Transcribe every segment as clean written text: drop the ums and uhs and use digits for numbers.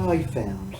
I found.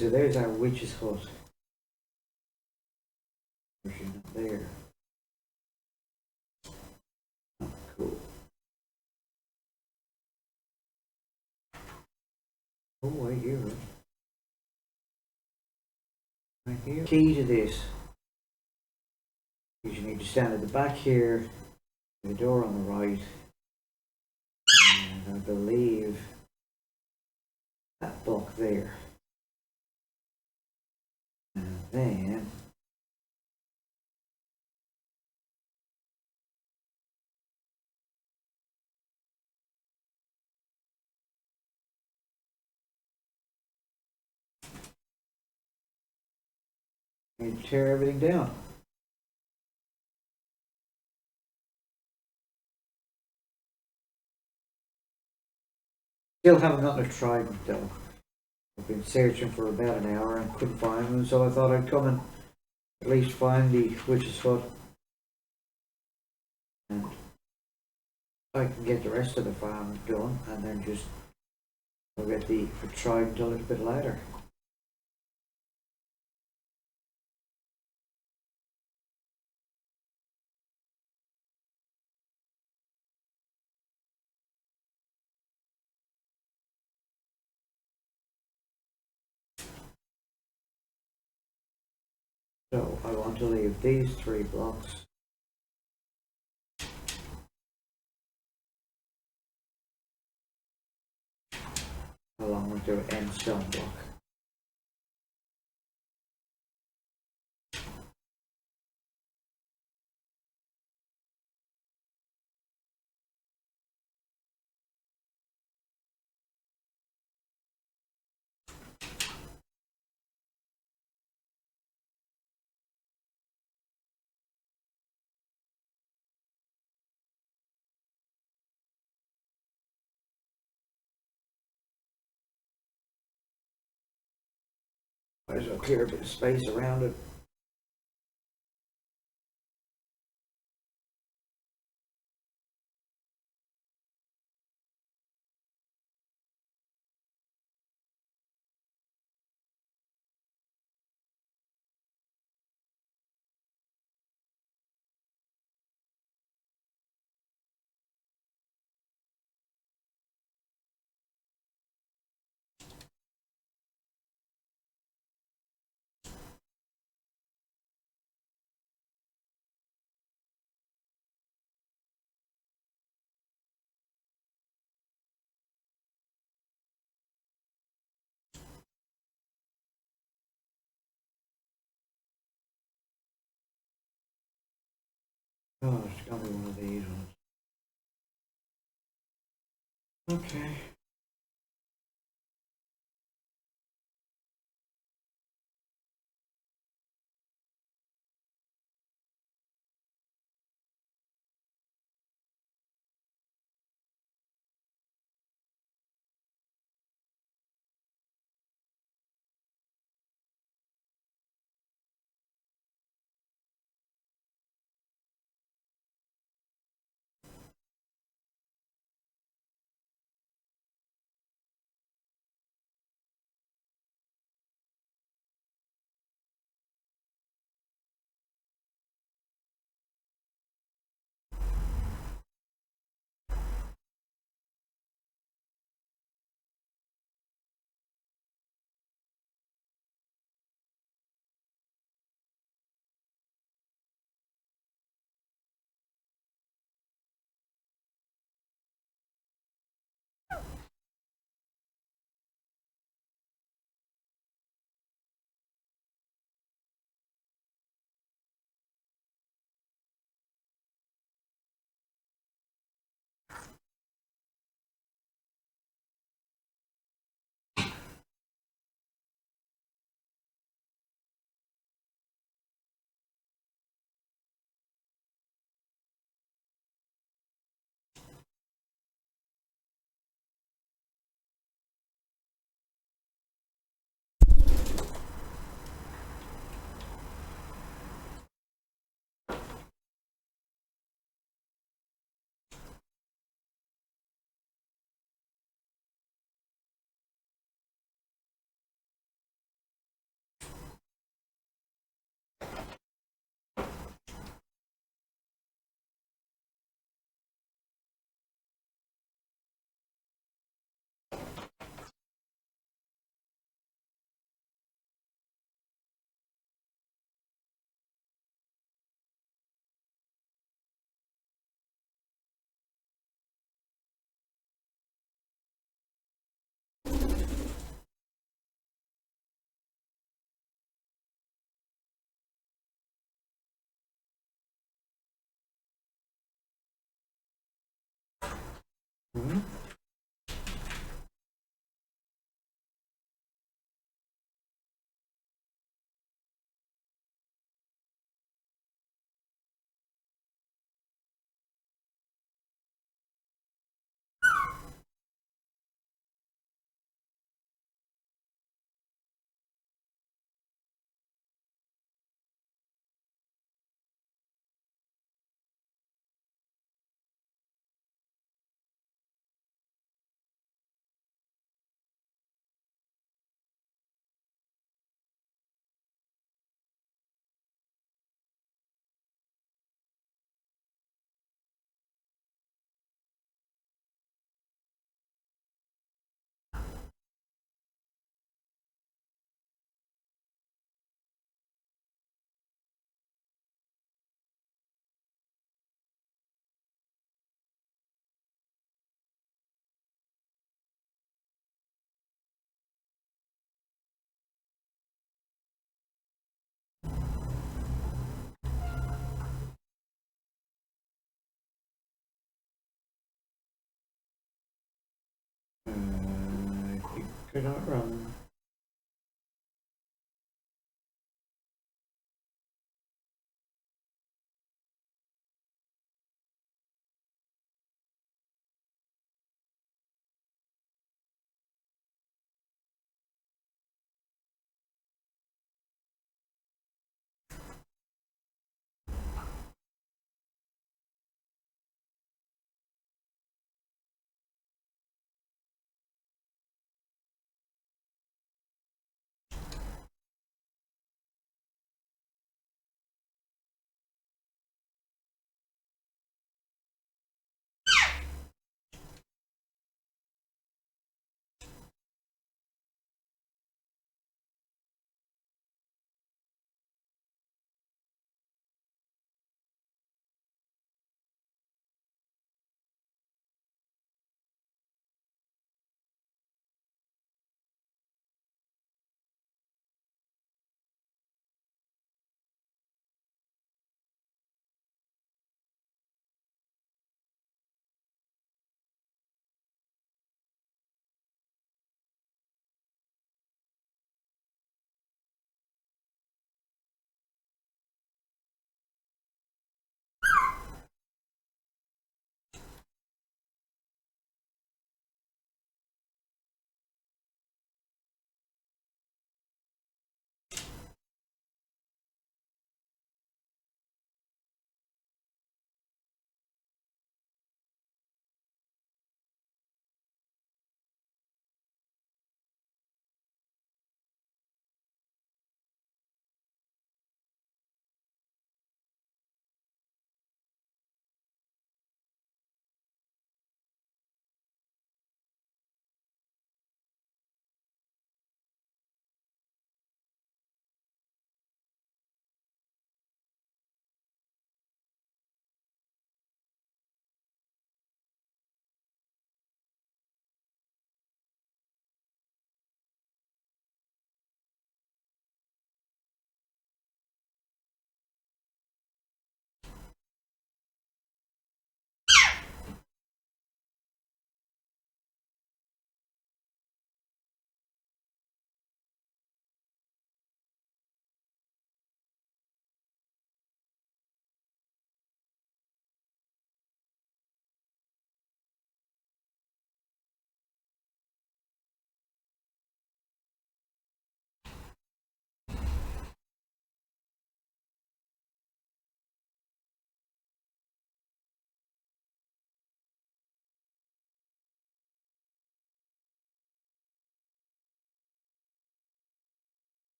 So there's our witch's hut. She's not there. Oh, cool. Oh, I hear it. Right here. Key to this is you need to stand at the back here, the door on the right, and I believe that block there. And then you tear everything down. Still haven't gotten a trident though. I've been searching for about an hour and couldn't find one, so I thought I'd come and at least find the witch's hut. And I can get the rest of the farm done and then just I'll get the trident a little bit later. So I want to leave these 3 blocks along with the end stone block. Might as well clear a bit of space around it. Oh, it's gonna be one of these ones. Okay. Hmm? You cannot run.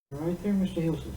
Right there, Mr. Hilton.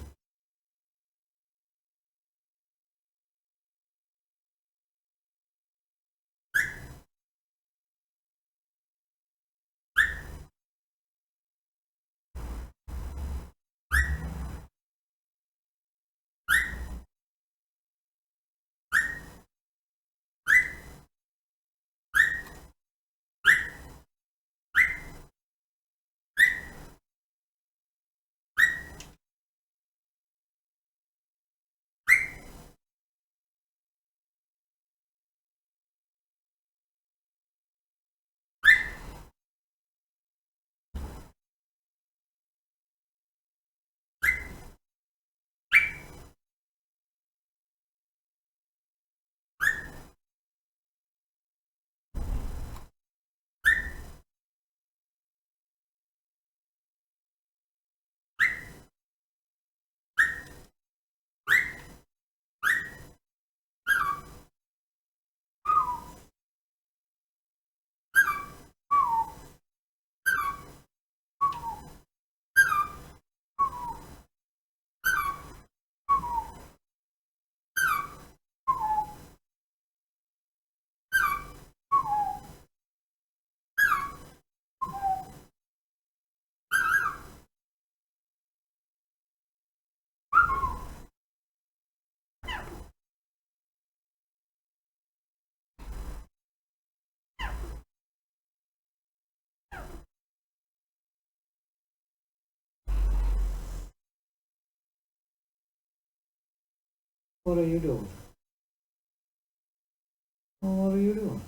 What are you doing? What are you doing?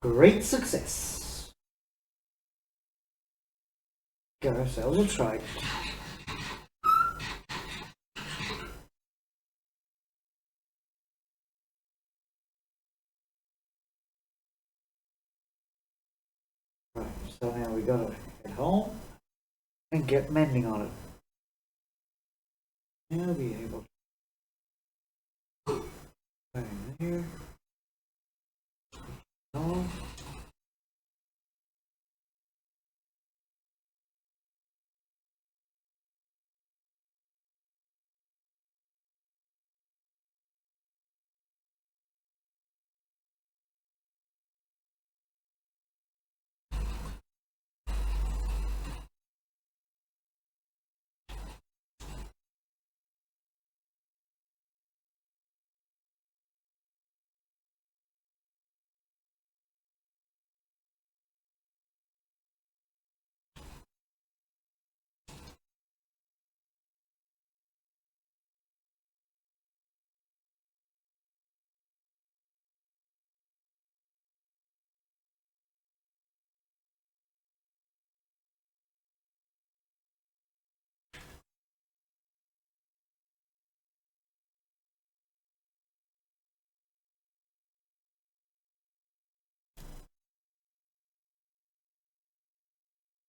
Great success. Got ourselves a trident. Right, so now we gotta head home and get mending on it. Now be able to bang there. Home.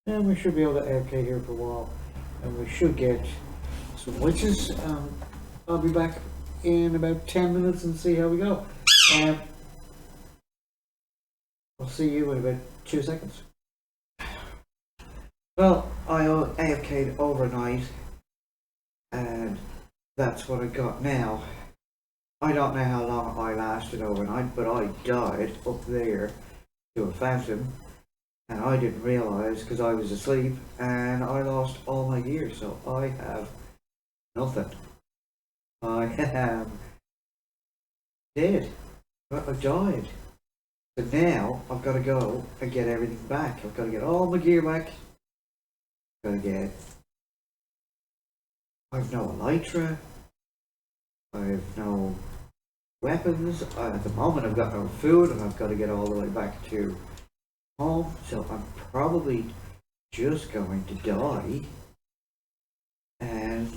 And we should be able to AFK here for a while, and we should get some witches. I'll be back in about 10 minutes and see how we go. I'll see you in about 2 seconds. Well, I AFK'd overnight, and that's what I got now. I don't know how long I lasted overnight, but I died up there to a phantom. And I didn't realise because I was asleep, and I lost all my gear, so I have nothing. I am dead. I died. But now I've got to go and get everything back. I've got to get all my gear back. I've got to get. I've no elytra. I've no weapons. At the moment I've got no food, and I've got to get all the way back to home, so I'm probably just going to die and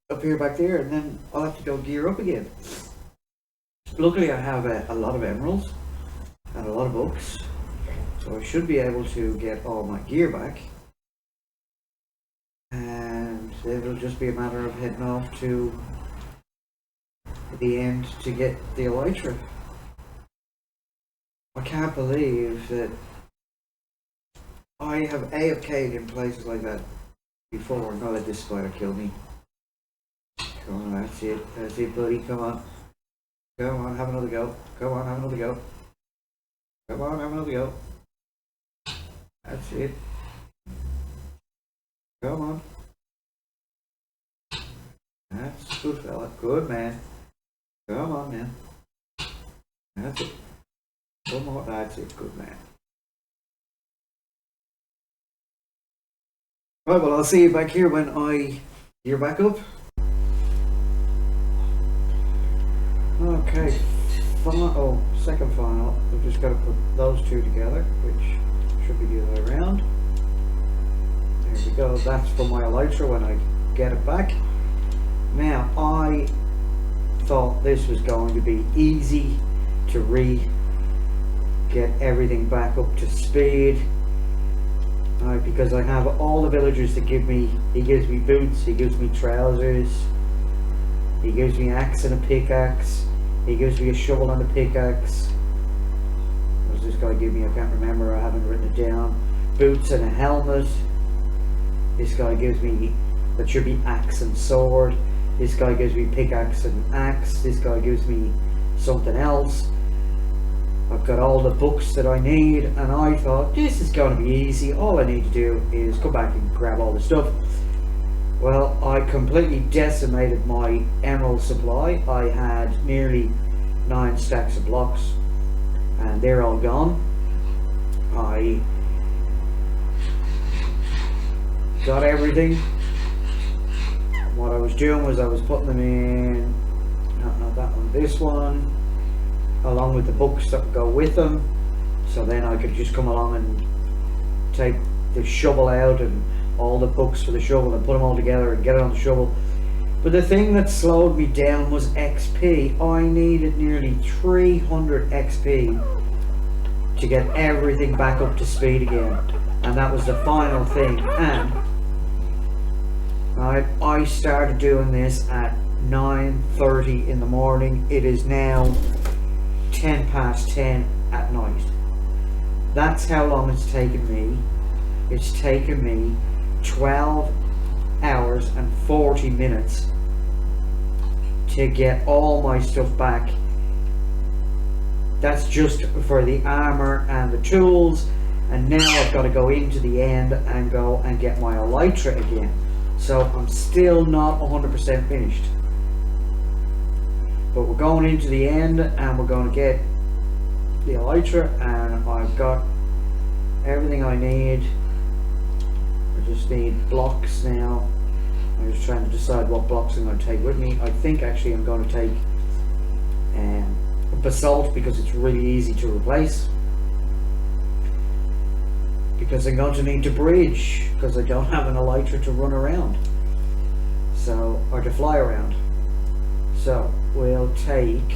appear back there, and then I'll have to go gear up again. Luckily I have a lot of emeralds and a lot of books, so I should be able to get all my gear back, and it'll just be a matter of heading off to the end to get the elytra. I can't believe that I have AFK'd in places like that before. Not let this spider kill me. Come on, that's it buddy, come on. Come on, have another go. Come on, have another go. Come on, have another go. That's it. Come on. That's good fella, good man. Come on man. That's it. One more, that's it, good man. Right, well I'll see you back here when you're back up. Okay, second final. We've just got to put those two together, which should be the other way around. There we go, that's for my elytra when I get it back. Now, I thought this was going to be easy to get everything back up to speed, because I have all the villagers that give me, he gives me boots, he gives me trousers, he gives me axe and a pickaxe, he gives me a shovel and a pickaxe. What does this guy give me? I can't remember, I haven't written it down. Boots and a helmet. This guy gives me, that should be axe and sword. This guy gives me pickaxe and axe. This guy gives me something else. I've got all the books that I need, and I thought this is going to be easy. All I need to do is come back and grab all the stuff. Well, I completely decimated my emerald supply. I had nearly 9 stacks of blocks, and they're all gone. I got everything. What I was doing was I was putting them in, not that one, this one, along with the books that go with them. So then I could just come along and take the shovel out and all the books for the shovel and put them all together and get it on the shovel. But the thing that slowed me down was XP. I needed nearly 300 XP to get everything back up to speed again. And that was the final thing. And I started doing this at 9:30 in the morning. It is now 10 past 10 at night. That's how long it's taken me. It's taken me 12 hours and 40 minutes to get all my stuff back. That's just for the armor and the tools, and now I've got to go into the end and go and get my elytra again. So I'm still not 100% finished, but we're going into the end and we're going to get the elytra, and I've got everything I need. I just need blocks now. I'm just trying to decide what blocks I'm going to take with me. I think actually I'm going to take basalt, because it's really easy to replace. Because I'm going to need to bridge, because I don't have an elytra to run around. So, or to fly around. So, we'll take...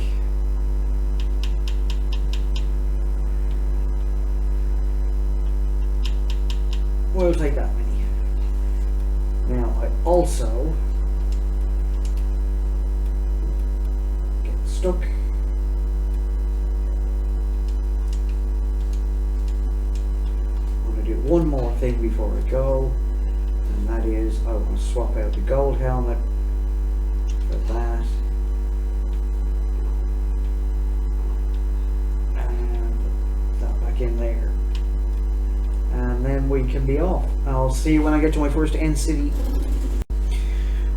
We'll take that many. Now, I also get stuck. I want to do one more thing before I go, and that is I want to swap out the gold helmet for that, and put that back in there. And then we can be off. I'll see you when I get to my first end city.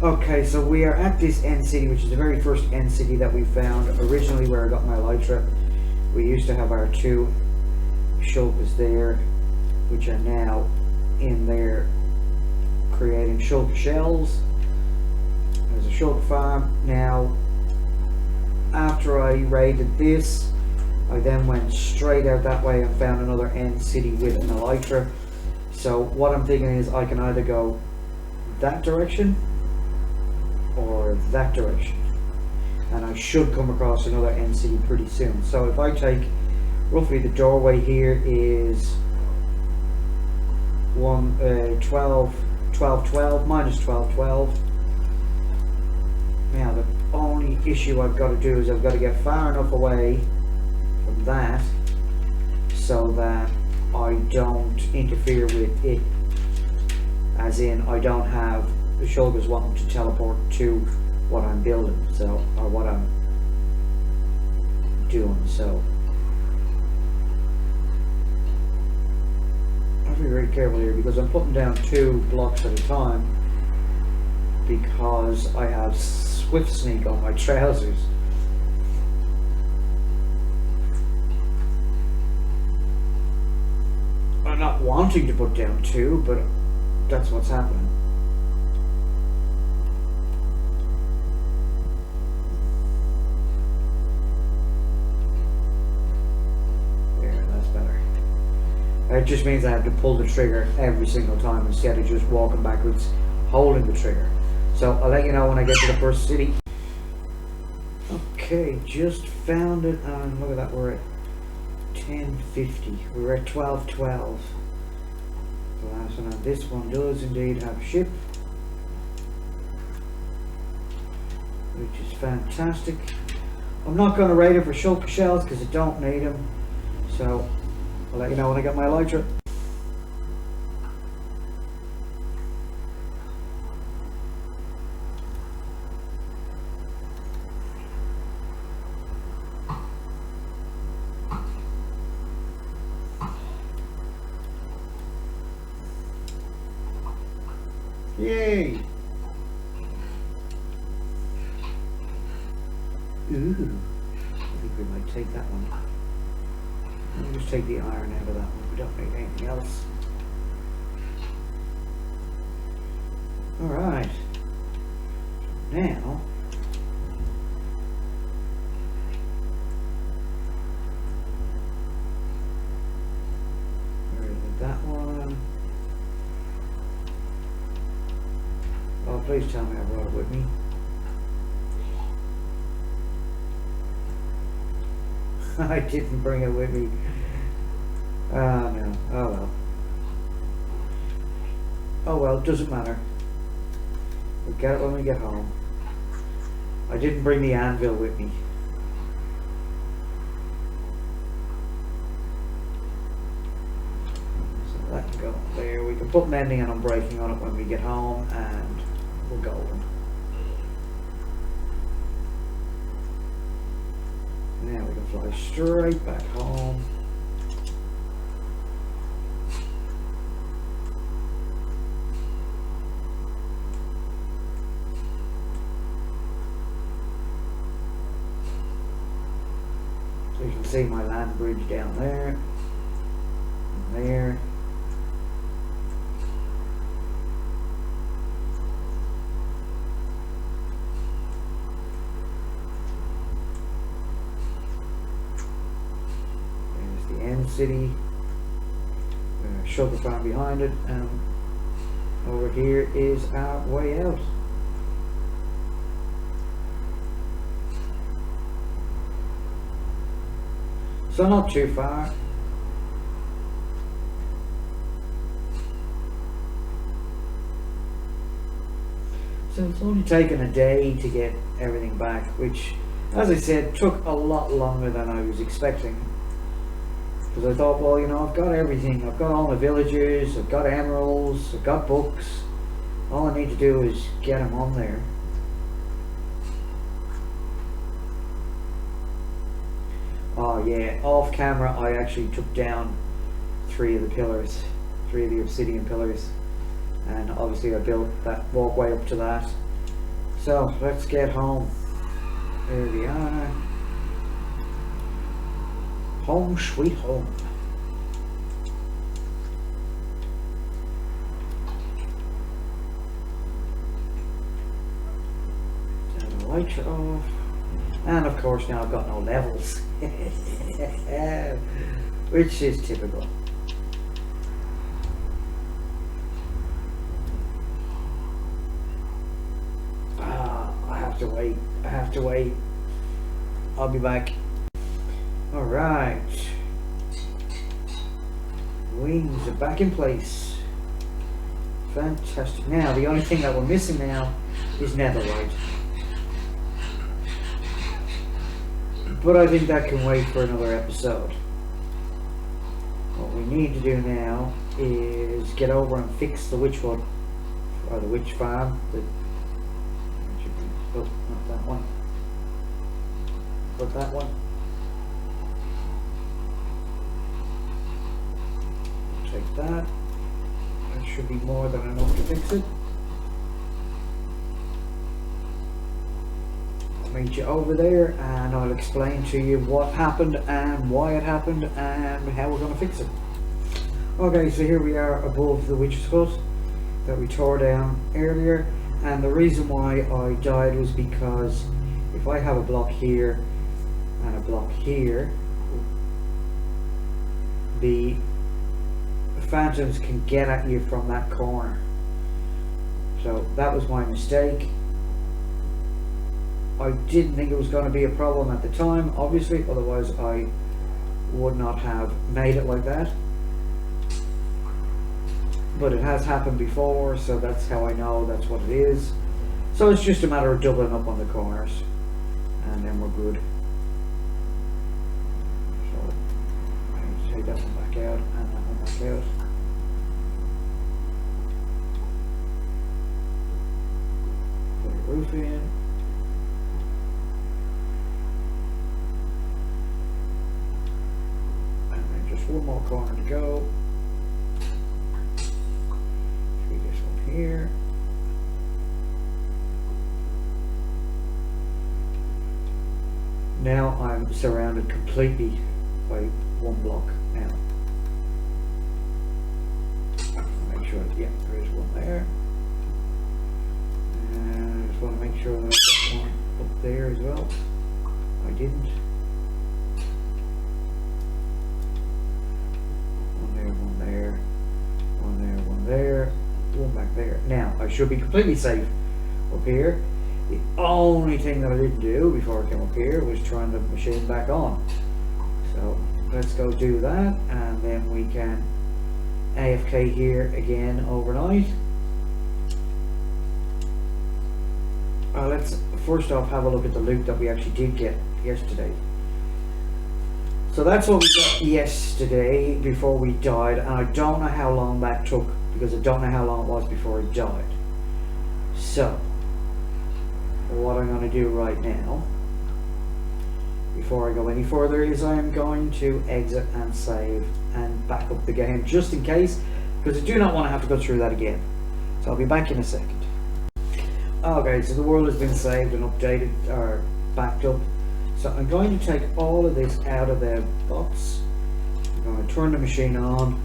Okay, so we are at this end city, which is the very first end city that we found. Originally, where I got my elytra, we used to have our 2 shulkers there, which are now in there creating shulker shells. There's a shulker farm. Now, after I raided this, I then went straight out that way and found another end city with an elytra. So what I'm thinking is I can either go that direction or that direction, and I should come across another end city pretty soon. So if I take roughly, the doorway here is 12, 12, minus 12, 12. Now the only issue I've got to do is I've got to get far enough away from that so that I don't interfere with it, as in I don't have the shulkers wanting to teleport to what I'm building, so, or what I'm doing. So I have to be very careful here, because I'm putting down 2 blocks at a time, because I have swift sneak on my trousers. I'm not wanting to put down 2, but that's what's happening. There, that's better. It just means I have to pull the trigger every single time instead of just walking backwards holding the trigger. So I'll let you know when I get to the first city. Okay, just found it, and look at that, we're at 1050. We were at 1212. The last one, and this one does indeed have a ship, which is fantastic. I'm not going to raid it for shulker shells because I don't need them. So I'll let you know when I get my elytra. Yay! Ooh, I think we might take that one. We'll just take the iron out of that one. We don't need anything else. Alright. Now, please tell me I brought it with me. I didn't bring it with me. Ah, no. Oh well. Oh well, doesn't matter. We'll get it when we get home. I didn't bring the anvil with me. So that can go there. We can put mending and unbreaking on it when we get home, and we're golden. Now we can fly straight back home. So you can see my land bridge down there, and there. There's the end city, sugar farm behind it, and over here is our way out. So not too far. So it's only taken a day to get everything back, which, as I said, took a lot longer than I was expecting. Because I thought, well, you know, I've got everything. I've got all my villagers, I've got emeralds, I've got books. All I need to do is get them on there. Oh yeah, off camera I actually took down 3 of the pillars, 3 of the obsidian pillars, and obviously I built that walkway up to that. So let's get home. There we are. Home sweet home. Turn the lights off. And of course now I've got no levels. Which is typical. I have to wait. I have to wait. I'll be back. Alright. Wings are back in place. Fantastic. Now the only thing that we're missing now is netherite. But I think that can wait for another episode. What we need to do now is get over and fix the witch wood, or the witch farm. Oh, not that one. But that one. Take that. That should be more than enough to fix it. Meet you over there and I'll explain to you what happened and why it happened and how we're going to fix it. Okay, so here we are above the witch's hut that we tore down earlier, and the reason why I died was because if I have a block here and a block here, the phantoms can get at you from that corner. So that was my mistake. I didn't think it was going to be a problem at the time, obviously, otherwise I would not have made it like that. But it has happened before, so that's how I know that's what it is. So it's just a matter of doubling up on the corners, and then we're good. So I need to take that one back out and that one back out. Put a roof in. One more corner to go. Should be this one here. Now I'm surrounded completely by one block now. Make sure, yeah, there is one there. And I just want to make sure that I've got one up there as well. I didn't. One there, one there, one there, one back there. Now I should be completely safe up here. The only thing that I didn't do before I came up here was turn the machine back on. So let's go do that, and then we can AFK here again overnight. Let's first off have a look at the loot that we actually did get yesterday. So that's what we got yesterday before we died, and I don't know how long that took because I don't know how long it was before I died. So what I'm going to do right now before I go any further is I am going to exit and save and back up the game just in case, because I do not want to have to go through that again. So I'll be back in a second. Okay, so the world has been saved and updated or backed up. So I'm going to take all of this out of the box. I'm going to turn the machine on.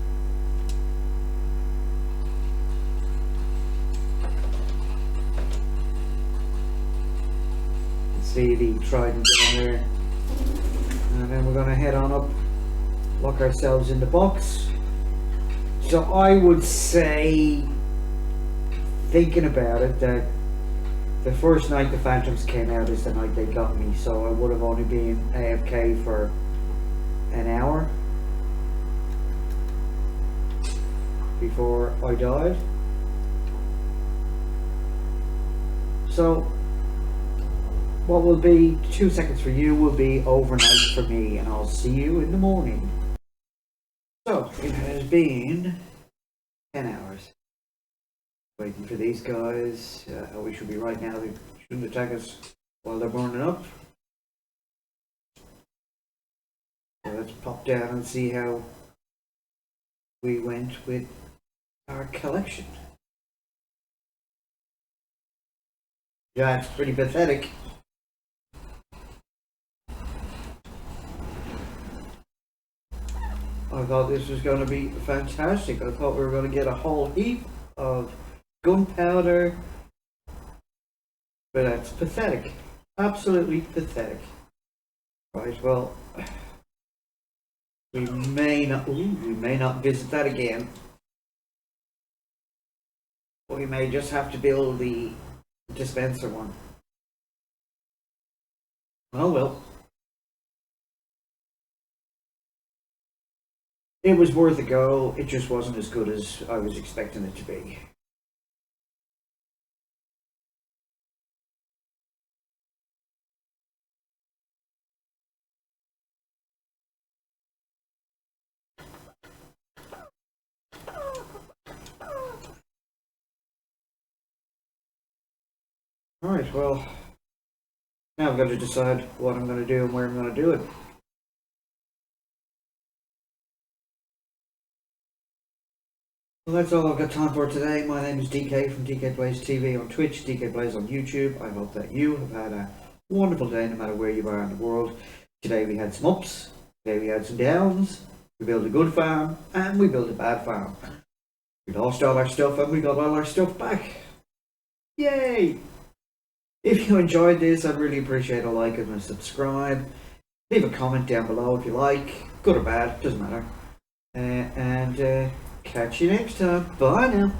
See the trident down there. And then we're going to head on up, lock ourselves in the box. So I would say, thinking about it, that the first night the Phantoms came out is the night they got me, so I would have only been AFK for an hour before I died. So what will be 2 seconds for you will be overnight for me, and I'll see you in the morning. So it has been 10 hours. Waiting for these guys. We should be right now. They shouldn't attack us while they're burning up. So let's pop down and see how we went with our collection. Yeah, it's pretty pathetic. I thought this was going to be fantastic. I thought we were going to get a whole heap of gunpowder, but that's pathetic. Absolutely pathetic. Right, well, we may not visit that again. We may just have to build the dispenser one. Oh well. It was worth a go, it just wasn't as good as I was expecting it to be. Alright, well, now I've got to decide what I'm going to do and where I'm going to do it. Well, that's all I've got time for today. My name is DK from DK Plays TV on Twitch, DK Plays on YouTube. I hope that you have had a wonderful day no matter where you are in the world. Today we had some ups, today we had some downs. We built a good farm and we built a bad farm. We lost all our stuff and we got all our stuff back. Yay! If you enjoyed this, I'd really appreciate a like and a subscribe. Leave a comment down below if you like, good or bad, doesn't matter. And catch you next time. Bye now.